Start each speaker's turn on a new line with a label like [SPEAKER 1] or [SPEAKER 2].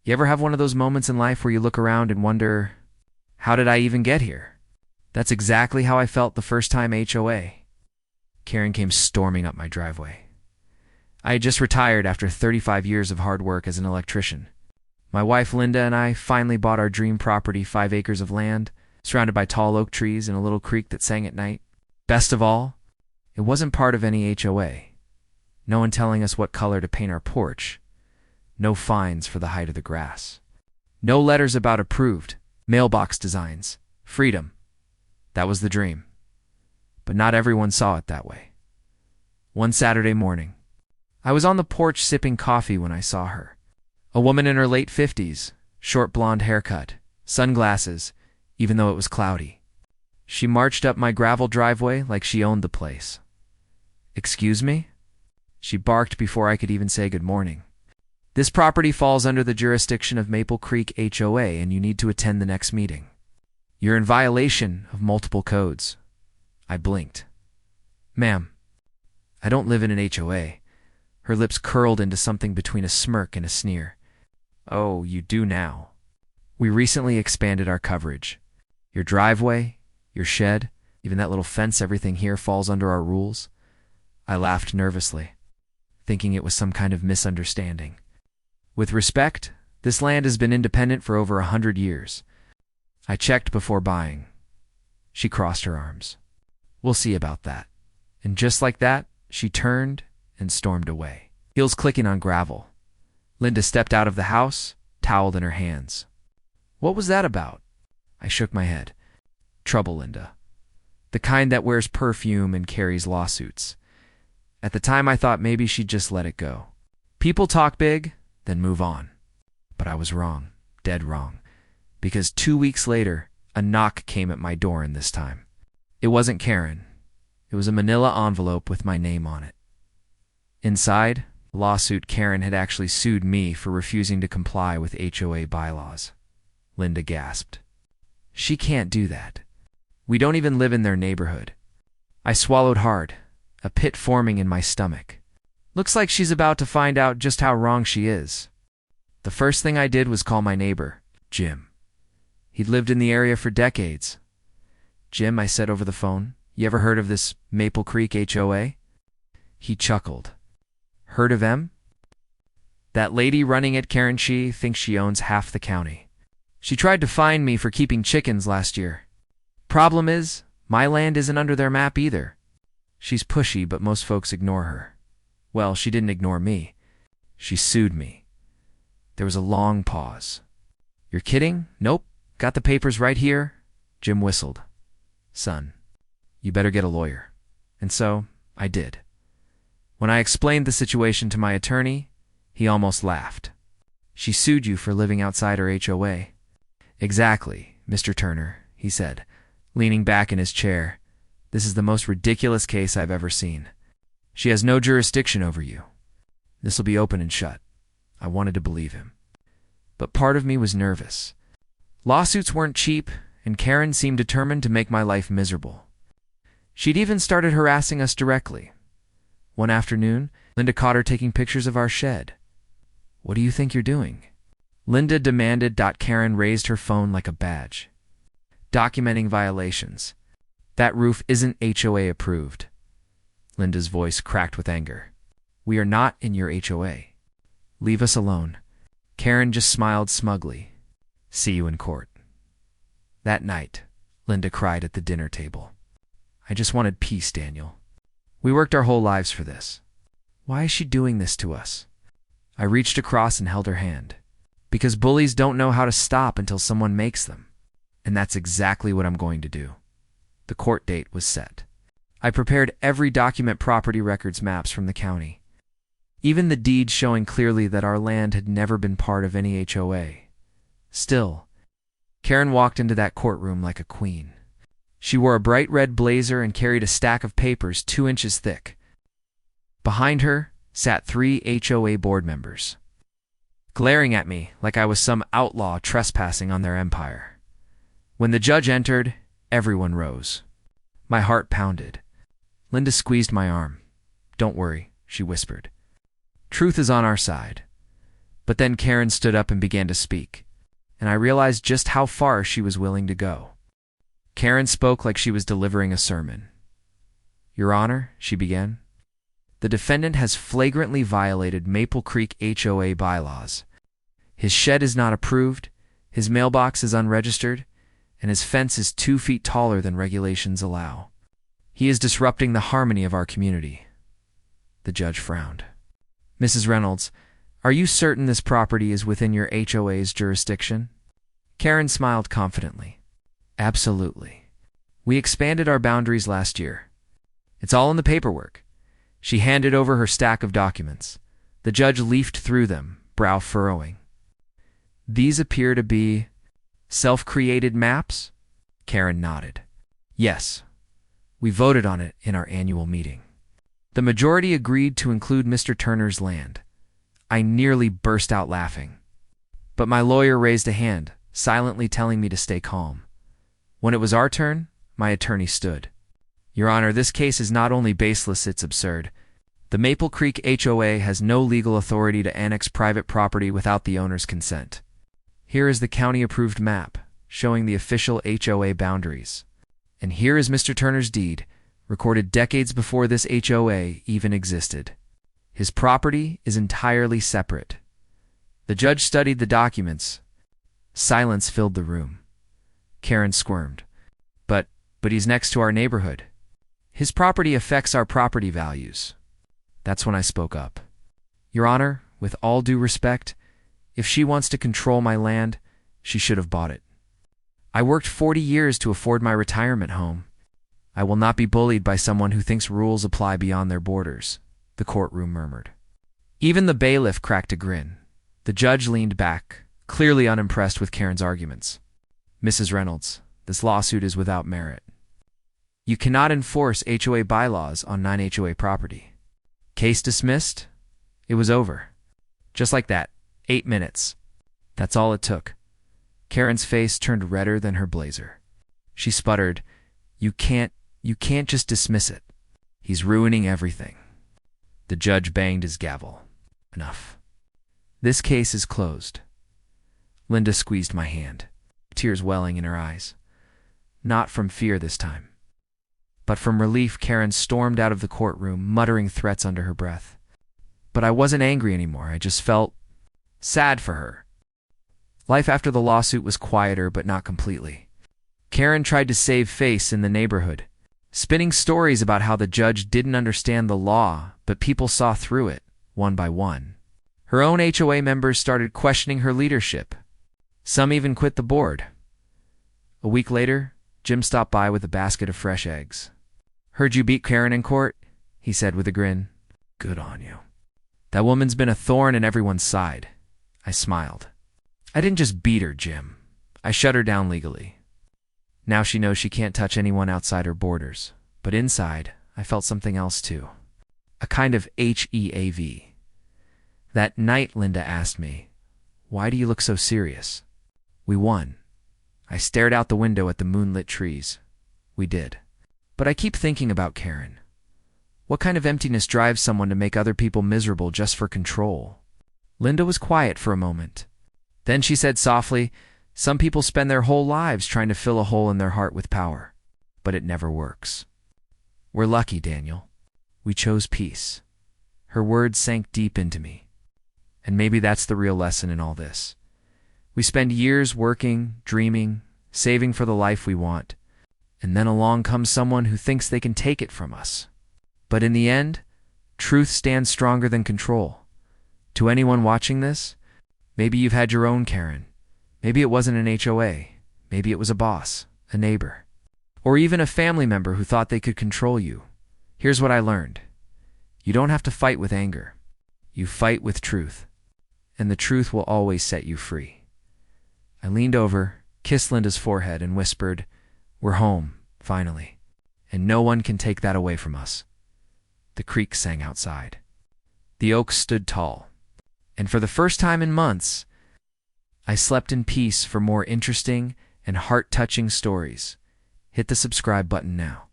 [SPEAKER 1] You ever have one of those moments in life where you look around and wonder, how did I even get here? That's exactly how I felt the first time HOA. Karen came storming up my driveway. I had just retired after 35 years of hard work as an electrician. My wife Linda and I finally bought our dream property, 5 acres of land, surrounded by tall oak trees and a little creek that sang at night. Best of all, it wasn't part of any HOA. No one telling us what color to paint our porch. No fines for the height of the grass. No letters about approved, mailbox designs, freedom. That was the dream. But not everyone saw it that way. One Saturday morning, I was on the porch sipping coffee when I saw her. A woman in her late 50s, short blonde haircut, sunglasses, even though it was cloudy. She marched up my gravel driveway like she owned the place. "Excuse me?" She barked before I could even say good morning. "This property falls under the jurisdiction of Maple Creek HOA, and you need to attend the next meeting. You're in violation of multiple codes." I blinked. "Ma'am, I don't live in an HOA." Her lips curled into something between a smirk and a sneer. "Oh, you do now. We recently expanded our coverage. Your driveway, your shed, even that little fence, everything here falls under our rules." I laughed nervously, thinking it was some kind of misunderstanding. "With respect, this land has been independent for over 100 years. I checked before buying." She crossed her arms. "We'll see about that." And just like that, she turned and stormed away, heels clicking on gravel. Linda stepped out of the house, towel in her hands. "What was that about?" I shook my head. "Trouble, Linda. The kind that wears perfume and carries lawsuits." At the time, I thought maybe she'd just let it go. People talk big, then move on. But I was wrong, dead wrong. Because 2 weeks later, a knock came at my door, and this time it wasn't Karen. It was a manila envelope with my name on it. Inside, a lawsuit. Karen had actually sued me for refusing to comply with HOA bylaws. Linda gasped. "She can't do that. We don't even live in their neighborhood." I swallowed hard, a pit forming in my stomach. Looks like she's about to find out just how wrong she is. The first thing I did was call my neighbor, Jim. He'd lived in the area for decades. "Jim," I said over the phone, "you ever heard of this Maple Creek HOA?" He chuckled. "Heard of them? That lady running it, Karen, she thinks she owns half the county. She tried to fine me for keeping chickens last year. Problem is, my land isn't under their map either. She's pushy, but most folks ignore her. Well, she didn't ignore me. She sued me." There was a long pause. "You're kidding?" "Nope. Got the papers right here." Jim whistled. "Son, you better get a lawyer." And so I did. When I explained the situation to my attorney, he almost laughed. "She sued you for living outside her HOA." "Exactly, Mr. Turner," he said, leaning back in his chair. "This is the most ridiculous case I've ever seen. She has no jurisdiction over you. This'll be open and shut." I wanted to believe him. But part of me was nervous. Lawsuits weren't cheap, and Karen seemed determined to make my life miserable. She'd even started harassing us directly. One afternoon, Linda caught her taking pictures of our shed. "What do you think you're doing?" Linda demanded. Karen raised her phone like a badge. "Documenting violations. That roof isn't HOA approved." Linda's voice cracked with anger. "We are not in your HOA. Leave us alone." Karen just smiled smugly. "See you in court." That night, Linda cried at the dinner table. "I just wanted peace, Daniel. We worked our whole lives for this. Why is she doing this to us?" I reached across and held her hand. "Because bullies don't know how to stop until someone makes them. And that's exactly what I'm going to do." The court date was set. I prepared every document, property records, maps from the county. Even the deed showing clearly that our land had never been part of any HOA. Still, Karen walked into that courtroom like a queen. She wore a bright red blazer and carried a stack of papers 2 inches thick. Behind her sat 3 HOA board members, glaring at me like I was some outlaw trespassing on their empire. When the judge entered, everyone rose. My heart pounded. Linda squeezed my arm. "Don't worry," she whispered. "Truth is on our side. But then Karen stood up and began to speak, and I realized just how far she was willing to go. Karen spoke like she was delivering a sermon. "Your Honor," she began, "the defendant has flagrantly violated Maple Creek HOA bylaws. His shed is not approved, his mailbox is unregistered, and his fence is 2 feet taller than regulations allow. He is disrupting the harmony of our community." The judge frowned. "Mrs. Reynolds, are you certain this property is within your HOA's jurisdiction?" Karen smiled confidently. "Absolutely. We expanded our boundaries last year. It's all in the paperwork." She handed over her stack of documents. The judge leafed through them, brow furrowing. "These appear to be self-created maps?" Karen nodded. "Yes. We voted on it in our annual meeting. The majority agreed to include Mr. Turner's land." I nearly burst out laughing. But my lawyer raised a hand, silently telling me to stay calm. When it was our turn, my attorney stood. "Your Honor, this case is not only baseless, it's absurd. The Maple Creek HOA has no legal authority to annex private property without the owner's consent. Here is the county-approved map, showing the official HOA boundaries. And here is Mr. Turner's deed, recorded decades before this HOA even existed. His property is entirely separate." The judge studied the documents. Silence filled the room. Karen squirmed. But he's next to our neighborhood. His property affects our property values." That's when I spoke up. "Your Honor, with all due respect, if she wants to control my land, she should have bought it. I worked 40 years to afford my retirement home. I will not be bullied by someone who thinks rules apply beyond their borders," the courtroom murmured. Even the bailiff cracked a grin. The judge leaned back, clearly unimpressed with Karen's arguments. "Mrs. Reynolds, this lawsuit is without merit. You cannot enforce HOA bylaws on non-HOA property." Case dismissed. It was over. Just like that. 8 minutes. That's all it took. Karen's face turned redder than her blazer. She sputtered, You can't just dismiss it. He's ruining everything." The judge banged his gavel. "Enough. This case is closed." Linda squeezed my hand, tears welling in her eyes. Not from fear this time, but from relief. Karen stormed out of the courtroom, muttering threats under her breath. But I wasn't angry anymore. I just felt sad for her. Life after the lawsuit was quieter, but not completely. Karen tried to save face in the neighborhood, spinning stories about how the judge didn't understand the law, but people saw through it, one by one. Her own HOA members started questioning her leadership. Some even quit the board. A week later, Jim stopped by with a basket of fresh eggs. "Heard you beat Karen in court," he said with a grin. "Good on you." "That woman's been a thorn in everyone's side." I smiled. "I didn't just beat her, Jim. I shut her down legally. Now she knows she can't touch anyone outside her borders. But inside, I felt something else too. A kind of HEAV. That night, Linda asked me, 'Why do you look so serious?' We won. I stared out the window at the moonlit trees. We did. But I keep thinking about Karen. What kind of emptiness drives someone to make other people miserable just for control?" Linda was quiet for a moment. Then she said softly, "Some people spend their whole lives trying to fill a hole in their heart with power, but it never works. We're lucky, Daniel. We chose peace." Her words sank deep into me. And maybe that's the real lesson in all this. We spend years working, dreaming, saving for the life we want, and then along comes someone who thinks they can take it from us. But in the end, truth stands stronger than control. To anyone watching this, maybe you've had your own Karen. Maybe it wasn't an HOA. Maybe it was a boss, a neighbor, or even a family member who thought they could control you. Here's what I learned. You don't have to fight with anger. You fight with truth, and the truth will always set you free. I leaned over, kissed Linda's forehead, and whispered, "We're home, finally, and no one can take that away from us." The creek sang outside. The oaks stood tall, and for the first time in months, I slept in peace. For more interesting and heart-touching stories, hit the subscribe button now.